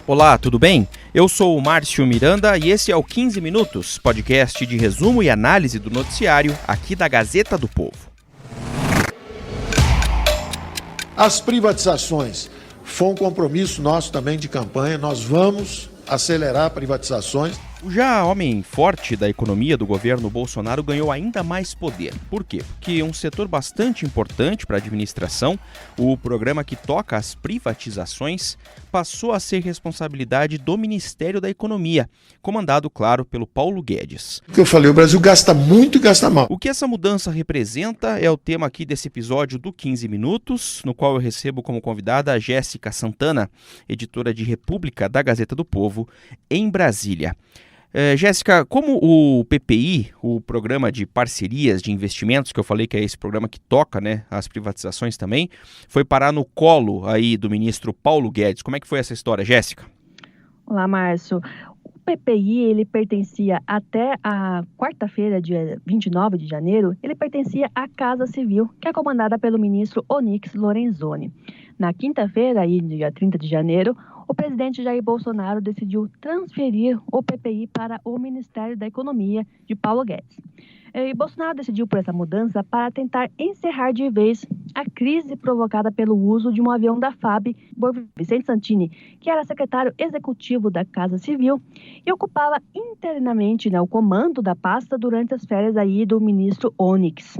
Olá, tudo bem? Eu sou o Márcio Miranda e esse é o 15 Minutos, podcast de resumo e análise do noticiário aqui da Gazeta do Povo. As privatizações foi um compromisso nosso também de campanha, nós vamos acelerar privatizações. O já homem forte da economia do governo Bolsonaro ganhou ainda mais poder. Por quê? Porque um setor bastante importante para a administração, o programa que toca as privatizações, passou a ser responsabilidade do Ministério da Economia, comandado, claro, pelo Paulo Guedes. O que eu falei, o Brasil gasta muito e gasta mal. O que essa mudança representa é o tema aqui desse episódio do 15 Minutos, no qual eu recebo como convidada a Jéssica Santana, editora de República da Gazeta do Povo, em Brasília. Jéssica, como o PPI, o Programa de Parcerias de Investimentos, que eu falei que é esse programa que toca, né, as privatizações também, foi parar no colo aí do ministro Paulo Guedes. Como é que foi essa história, Jéssica? Olá, Márcio. O PPI, ele pertencia até a quarta-feira, dia 29 de janeiro, ele pertencia à Casa Civil, que é comandada pelo ministro Onyx Lorenzoni. Na quinta-feira, aí, dia 30 de janeiro, o presidente Jair Bolsonaro decidiu transferir o PPI para o Ministério da Economia de Paulo Guedes. E Bolsonaro decidiu por essa mudança para tentar encerrar de vez a crise provocada pelo uso de um avião da FAB por Vicente Santini, que era secretário executivo da Casa Civil e ocupava interinamente, o comando da pasta durante as férias aí do ministro Onyx.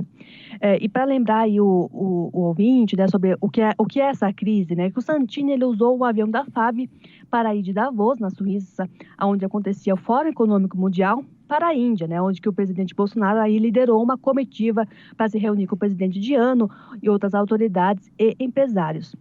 E para lembrar aí o ouvinte, sobre o que é essa crise, que o Santini ele usou o avião da FAB para ir de Davos, na Suíça, onde acontecia o Fórum Econômico Mundial, para a Índia, onde que o presidente Bolsonaro aí liderou uma comitiva para se reunir com o presidente Diano e outras autoridades e empresários.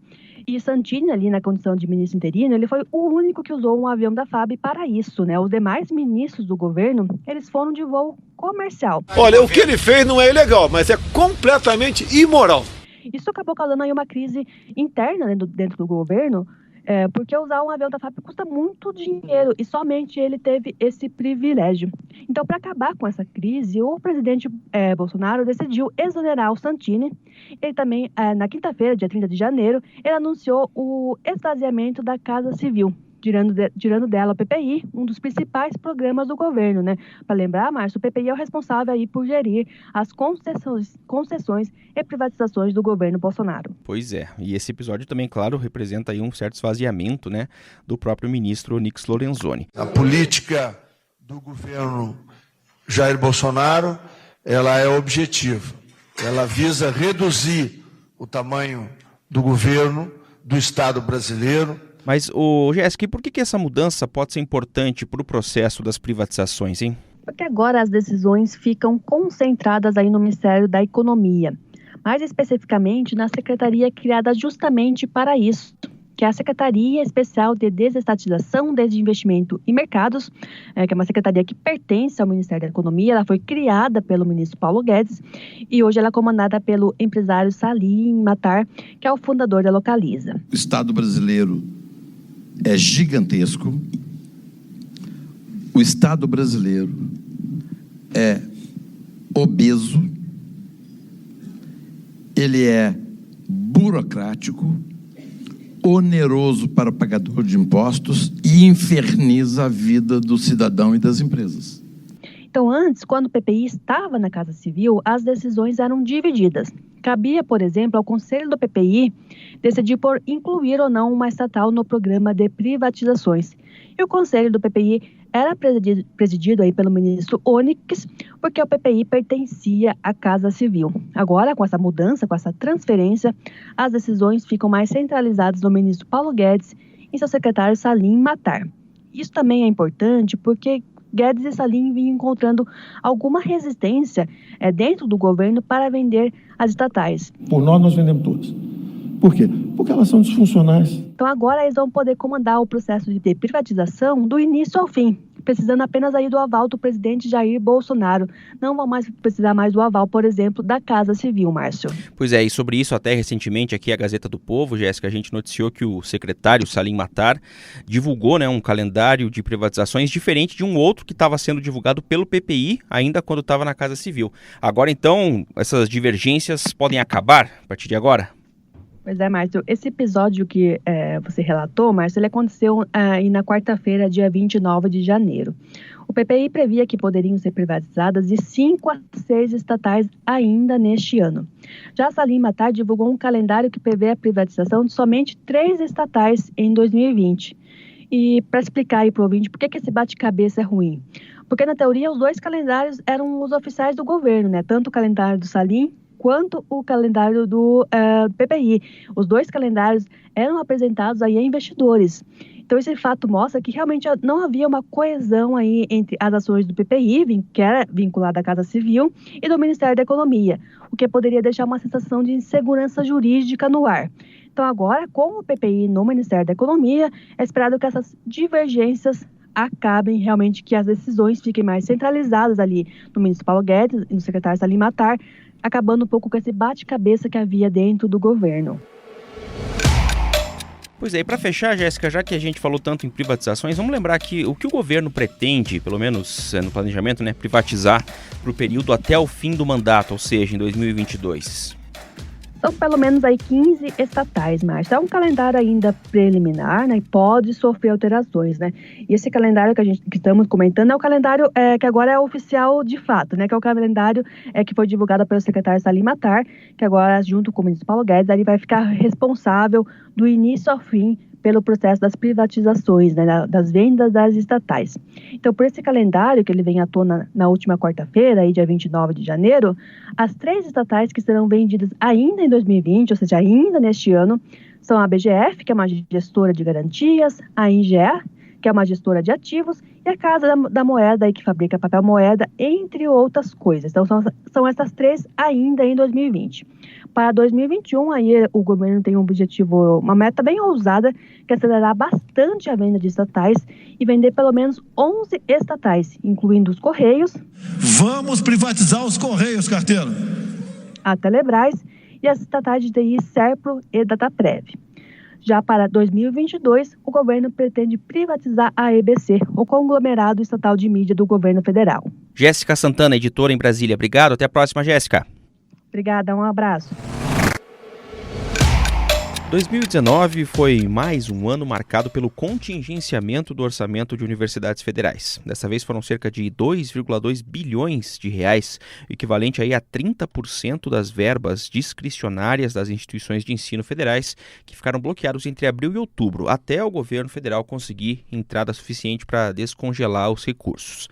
E Santini, ali na condição de ministro interino, ele foi o único que usou um avião da FAB para isso, Os demais ministros do governo, eles foram de voo comercial. Olha, o que ele fez não é ilegal, mas é completamente imoral. Isso acabou causando aí uma crise interna dentro do governo, porque usar um avião da FAB custa muito dinheiro e somente ele teve esse privilégio. Então, para acabar com essa crise, o presidente Bolsonaro decidiu exonerar o Santini. Ele também, na quinta-feira, dia 30 de janeiro, ele anunciou o esvaziamento da Casa Civil, tirando dela o PPI, um dos principais programas do governo, Para lembrar, Márcio, o PPI é o responsável aí por gerir as concessões e privatizações do governo Bolsonaro. Pois é, e esse episódio também, claro, representa aí um certo esvaziamento, do próprio ministro Onyx Lorenzoni. A política do governo Jair Bolsonaro, ela é objetiva. Ela visa reduzir o tamanho do governo, do Estado brasileiro. Mas, Jéssica, e por que essa mudança pode ser importante para o processo das privatizações, hein? Porque agora as decisões ficam concentradas aí no Ministério da Economia, mais especificamente na secretaria criada justamente para isso, que é a Secretaria Especial de Desestatização, Desinvestimento e Mercados, que é uma secretaria que pertence ao Ministério da Economia. Ela foi criada pelo ministro Paulo Guedes e hoje ela é comandada pelo empresário Salim Matar, que é o fundador da Localiza. O Estado brasileiro é gigantesco. O Estado brasileiro é obeso, ele é burocrático, oneroso para o pagador de impostos e inferniza a vida do cidadão e das empresas. Então, antes, quando o PPI estava na Casa Civil, as decisões eram divididas. Cabia, por exemplo, ao Conselho do PPI decidir por incluir ou não uma estatal no programa de privatizações. E o Conselho do PPI era presidido aí pelo ministro Onyx, porque o PPI pertencia à Casa Civil. Agora, com essa mudança, com essa transferência, as decisões ficam mais centralizadas no ministro Paulo Guedes e seu secretário Salim Matar. Isso também é importante porque Guedes e Salim vinham encontrando alguma resistência dentro do governo para vender as estatais. Por nós vendemos todas. Por quê? Porque elas são disfuncionais. Então agora eles vão poder comandar o processo de privatização do início ao fim, precisando apenas aí do aval do presidente Jair Bolsonaro. Não vão mais precisar mais do aval, por exemplo, da Casa Civil, Márcio. Pois é, e sobre isso até recentemente aqui a Gazeta do Povo, Jéssica, a gente noticiou que o secretário Salim Matar divulgou um calendário de privatizações diferente de um outro que estava sendo divulgado pelo PPI ainda quando estava na Casa Civil. Agora então, essas divergências podem acabar a partir de agora? Pois é, Márcio, esse episódio que você relatou, Márcio, ele aconteceu aí na quarta-feira, dia 29 de janeiro. O PPI previa que poderiam ser privatizadas de 5 a 6 estatais ainda neste ano. Já a Salim Matar divulgou um calendário que prevê a privatização de somente 3 estatais em 2020. E para explicar aí para o ouvinte por que esse bate-cabeça é ruim. Porque, na teoria, os 2 calendários eram os oficiais do governo, né? Tanto o calendário do Salim quanto o calendário do PPI. Os 2 calendários eram apresentados aí a investidores. Então, esse fato mostra que realmente não havia uma coesão aí entre as ações do PPI, que era vinculada à Casa Civil, e do Ministério da Economia, o que poderia deixar uma sensação de insegurança jurídica no ar. Então, agora, com o PPI no Ministério da Economia, é esperado que essas divergências acabem realmente, que as decisões fiquem mais centralizadas ali no ministro Paulo Guedes e no secretário Salim Matar, acabando um pouco com esse bate-cabeça que havia dentro do governo. Pois é, e para fechar, Jéssica, já que a gente falou tanto em privatizações, vamos lembrar que o que o governo pretende, pelo menos no planejamento, né, privatizar para o período até o fim do mandato, ou seja, em 2022. São pelo menos aí 15 estatais, Márcio. É um calendário ainda preliminar, né? E pode sofrer alterações, né? E esse calendário que estamos comentando é o calendário que agora é oficial de fato, né? Que é o calendário que foi divulgado pelo secretário Salim Matar, que agora, junto com o ministro Paulo Guedes, ele vai ficar responsável do início ao fim pelo processo das privatizações, né, das vendas das estatais. Então, por esse calendário que ele vem à tona na última quarta-feira, aí dia 29 de janeiro, as 3 estatais que serão vendidas ainda em 2020, ou seja, ainda neste ano, são a BGF, que é uma gestora de garantias, a INGE, que é uma gestora de ativos, e a Casa da Moeda, aí, que fabrica papel moeda, entre outras coisas. Então, são essas 3 ainda em 2020. Para 2021, aí o governo tem um objetivo, uma meta bem ousada, que é acelerar bastante a venda de estatais e vender pelo menos 11 estatais, incluindo os Correios. Vamos privatizar os Correios, carteiro. A Telebrás e as estatais de TI Serpro e Dataprev. Já para 2022, o governo pretende privatizar a EBC, o conglomerado estatal de mídia do governo federal. Jéssica Santana, editora em Brasília. Obrigado, até a próxima, Jéssica. Obrigada, um abraço. 2019 foi mais um ano marcado pelo contingenciamento do orçamento de universidades federais. Dessa vez foram cerca de 2,2 bilhões de reais, equivalente aí a 30% das verbas discricionárias das instituições de ensino federais, que ficaram bloqueados entre abril e outubro, até o governo federal conseguir entrada suficiente para descongelar os recursos.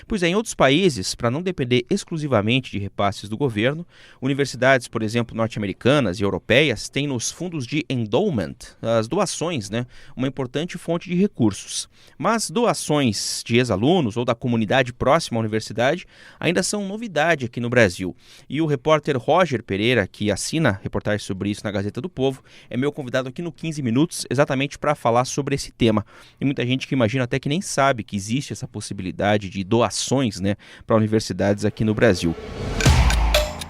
Pois é, em outros países, para não depender exclusivamente de repasses do governo, universidades, por exemplo, norte-americanas e europeias, têm nos fundos de endowment, as doações, né, uma importante fonte de recursos. Mas doações de ex-alunos ou da comunidade próxima à universidade ainda são novidade aqui no Brasil. E o repórter Roger Pereira, que assina reportagem sobre isso na Gazeta do Povo, é meu convidado aqui no 15 Minutos exatamente para falar sobre esse tema. E muita gente que imagina até que nem sabe que existe essa possibilidade de doações, né, para universidades aqui no Brasil.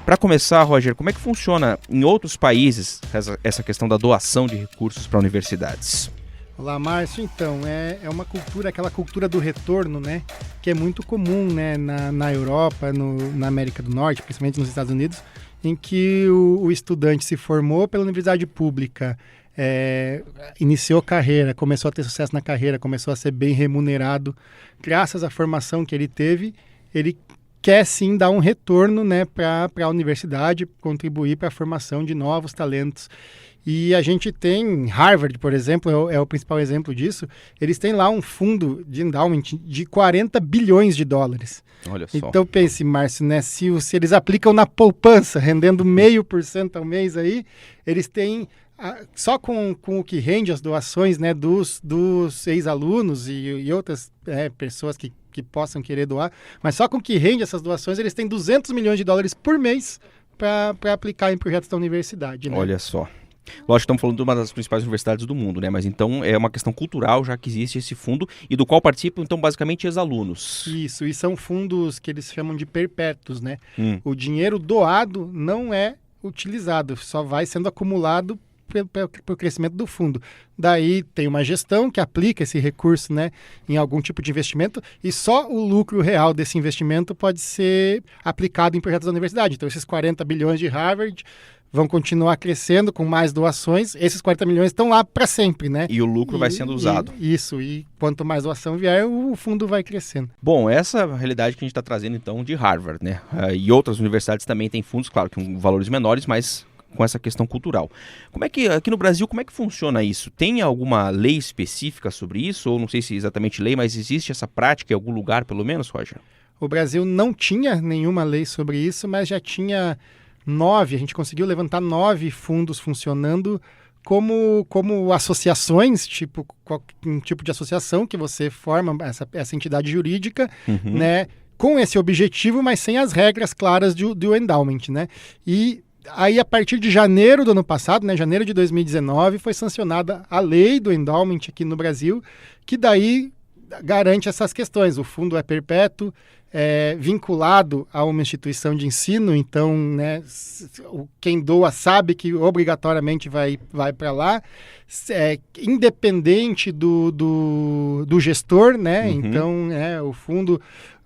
Para começar, Roger, como é que funciona em outros países essa questão da doação de recursos para universidades? Olá, Márcio. Então, é uma cultura, aquela cultura do retorno, né, que é muito comum, né, na Europa, na América do Norte, principalmente nos Estados Unidos, em que o estudante se formou pela universidade pública, iniciou carreira, começou a ter sucesso na carreira, começou a ser bem remunerado. Graças à formação que ele teve, ele quer sim dar um retorno, né, para a universidade, contribuir para a formação de novos talentos. E a gente tem, Harvard, por exemplo, é o principal exemplo disso, eles têm lá um fundo de endowment de 40 bilhões de dólares. Olha só. Então pense, Márcio, né, se eles aplicam na poupança, rendendo 0,5% ao mês aí, eles têm, só com o que rende as doações, né, dos ex-alunos e outras pessoas que possam querer doar, mas só com o que rende essas doações, eles têm 200 milhões de dólares por mês para aplicar em projetos da universidade. Né? Olha só. Lógico que estamos falando de uma das principais universidades do mundo, né? Mas então é uma questão cultural, já que existe esse fundo e do qual participam, então, basicamente, ex-alunos. Isso, e são fundos que eles chamam de perpétuos, né? O dinheiro doado não é utilizado, só vai sendo acumulado pelo crescimento do fundo. Daí tem uma gestão que aplica esse recurso, né, em algum tipo de investimento e só o lucro real desse investimento pode ser aplicado em projetos da universidade. Então esses 40 bilhões de Harvard vão continuar crescendo com mais doações. Esses 40 milhões estão lá para sempre, né? E o lucro vai sendo usado. E quanto mais doação vier, o fundo vai crescendo. Bom, essa é a realidade que a gente está trazendo então de Harvard, né? E outras universidades também têm fundos, claro, com valores menores, mas com essa questão cultural. Como é que, aqui no Brasil, como é que funciona isso? Tem alguma lei específica sobre isso? Ou não sei se exatamente lei, mas existe essa prática em algum lugar, pelo menos, Roger? O Brasil não tinha nenhuma lei sobre isso, mas já tinha 9, a gente conseguiu levantar 9 fundos funcionando como associações, um tipo de associação que você forma essa entidade jurídica, né, com esse objetivo, mas sem as regras claras do endowment, né? E aí, a partir de janeiro do ano passado, né, janeiro de 2019, foi sancionada a lei do endowment aqui no Brasil, que daí garante essas questões. O fundo é perpétuo, vinculado a uma instituição de ensino, então, né, quem doa sabe que obrigatoriamente vai para lá, independente do gestor, né? Então, o fundo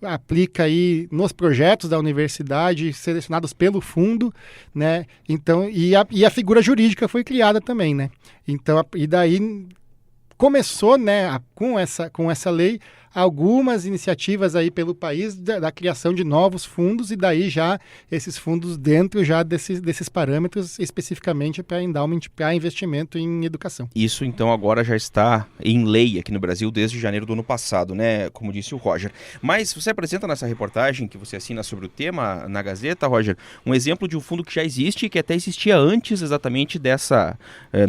aplica aí nos projetos da universidade selecionados pelo fundo, né? Então, e a figura jurídica foi criada também, né? Então, e daí começou, né, com essa lei, algumas iniciativas aí pelo país da criação de novos fundos, e daí já esses fundos dentro já desses parâmetros especificamente para endowment, para investimento em educação. Isso então agora já está em lei aqui no Brasil desde janeiro do ano passado, né? Como disse o Roger. Mas você apresenta nessa reportagem que você assina sobre o tema na Gazeta, Roger, um exemplo de um fundo que já existe e que até existia antes exatamente dessa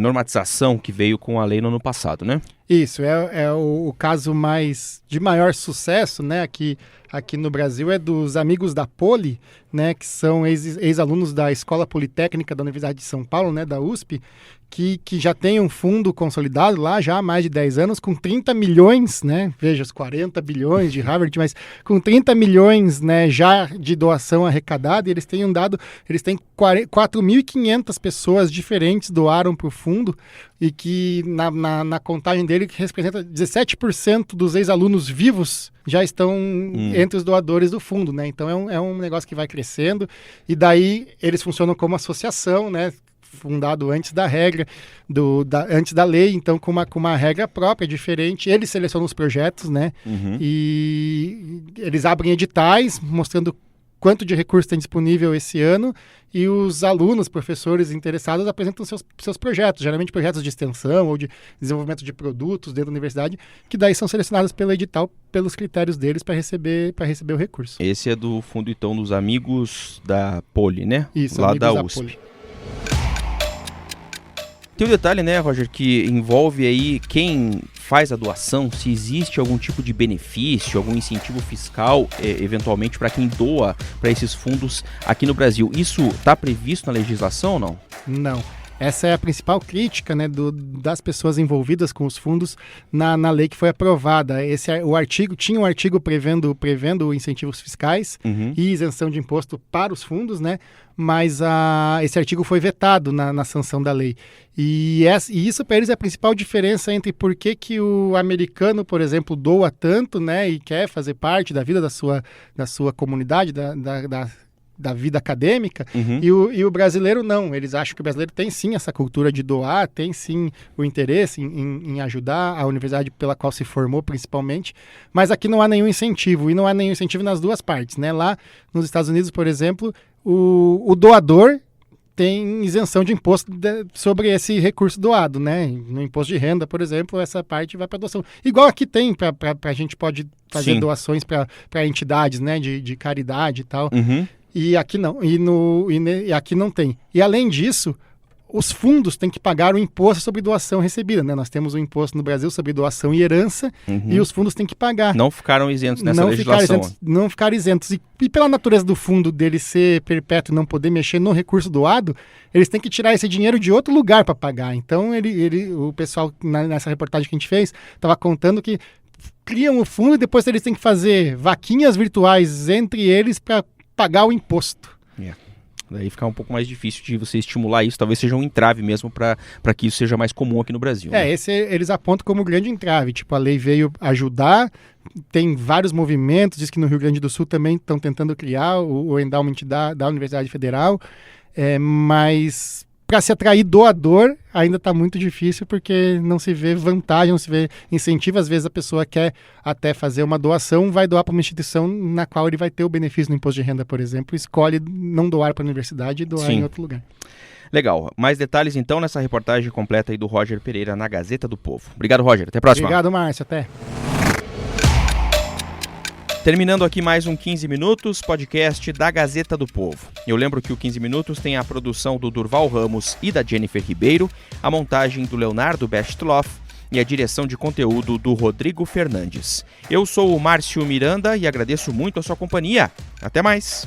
normatização que veio com a lei no ano passado, né? Isso, é o caso de maior sucesso, né, aqui no Brasil, é dos amigos da Poli, né, que são ex-alunos da Escola Politécnica da Universidade de São Paulo, né, da USP, que já tem um fundo consolidado lá já há mais de 10 anos, com 30 milhões, né, veja, os 40 bilhões de Harvard, mas com 30 milhões, né, já de doação arrecadada, e eles têm 4.500 pessoas diferentes doaram para o fundo, e que na contagem dele que representa 17% dos ex-alunos vivos já estão entre os doadores do fundo, né? Então é um negócio que vai crescendo, e daí eles funcionam como associação, né? Fundado antes da regra, antes da lei, então com uma regra própria, diferente. Eles selecionam os projetos, né? E eles abrem editais mostrando quanto de recurso tem disponível esse ano, e os alunos, professores interessados apresentam seus projetos, geralmente projetos de extensão ou de desenvolvimento de produtos dentro da universidade, que daí são selecionados pelo edital, pelos critérios deles para receber o recurso. Esse é do fundo, então, dos amigos da Poli, né? Isso, lá da USP. Poli. Tem um detalhe, né, Roger, que envolve aí quem faz a doação, se existe algum tipo de benefício, algum incentivo fiscal, eventualmente, para quem doa para esses fundos aqui no Brasil. Isso está previsto na legislação ou não? Não. Essa é a principal crítica, né, das pessoas envolvidas com os fundos na lei que foi aprovada. Tinha um artigo prevendo incentivos fiscais e isenção de imposto para os fundos, né? Mas esse artigo foi vetado na sanção da lei. E isso para eles é a principal diferença entre por que o americano, por exemplo, doa tanto, né, e quer fazer parte da vida da sua comunidade, da vida acadêmica, e o brasileiro não. Eles acham que o brasileiro tem sim essa cultura de doar, tem sim o interesse em ajudar a universidade pela qual se formou, principalmente, mas aqui não há nenhum incentivo, e não há nenhum incentivo nas duas partes, né? Lá nos Estados Unidos, por exemplo, o doador tem isenção de imposto sobre esse recurso doado, né? No imposto de renda, por exemplo, essa parte vai para doação. Igual aqui tem, a gente pode fazer doações para entidades, né? De caridade e tal. E aqui não, e aqui não tem. E além disso, os fundos têm que pagar o imposto sobre doação recebida, né? Nós temos um imposto no Brasil sobre doação e herança, e os fundos têm que pagar. Não ficaram isentos nessa legislação. Não ficaram isentos. E pela natureza do fundo dele ser perpétuo e não poder mexer no recurso doado, eles têm que tirar esse dinheiro de outro lugar para pagar. Então, o pessoal, nessa reportagem que a gente fez, estava contando que criam o fundo e depois eles têm que fazer vaquinhas virtuais entre eles para pagar o imposto. Daí fica um pouco mais difícil de você estimular isso, talvez seja um entrave mesmo para que isso seja mais comum aqui no Brasil. Né? Esse eles apontam como grande entrave, tipo, a lei veio ajudar, tem vários movimentos, diz que no Rio Grande do Sul também estão tentando criar o endowment da Universidade Federal, Mas para se atrair doador ainda está muito difícil, porque não se vê vantagem, não se vê incentivo. Às vezes a pessoa quer até fazer uma doação, vai doar para uma instituição na qual ele vai ter o benefício no imposto de renda, por exemplo, escolhe não doar para a universidade e doar em outro lugar. Legal. Mais detalhes então nessa reportagem completa aí do Roger Pereira na Gazeta do Povo. Obrigado, Roger. Até a próxima. Obrigado, Márcio. Até. Terminando aqui mais um 15 Minutos, podcast da Gazeta do Povo. Eu lembro que o 15 Minutos tem a produção do Durval Ramos e da Jennifer Ribeiro, a montagem do Leonardo Bestloff e a direção de conteúdo do Rodrigo Fernandes. Eu sou o Márcio Miranda e agradeço muito a sua companhia. Até mais!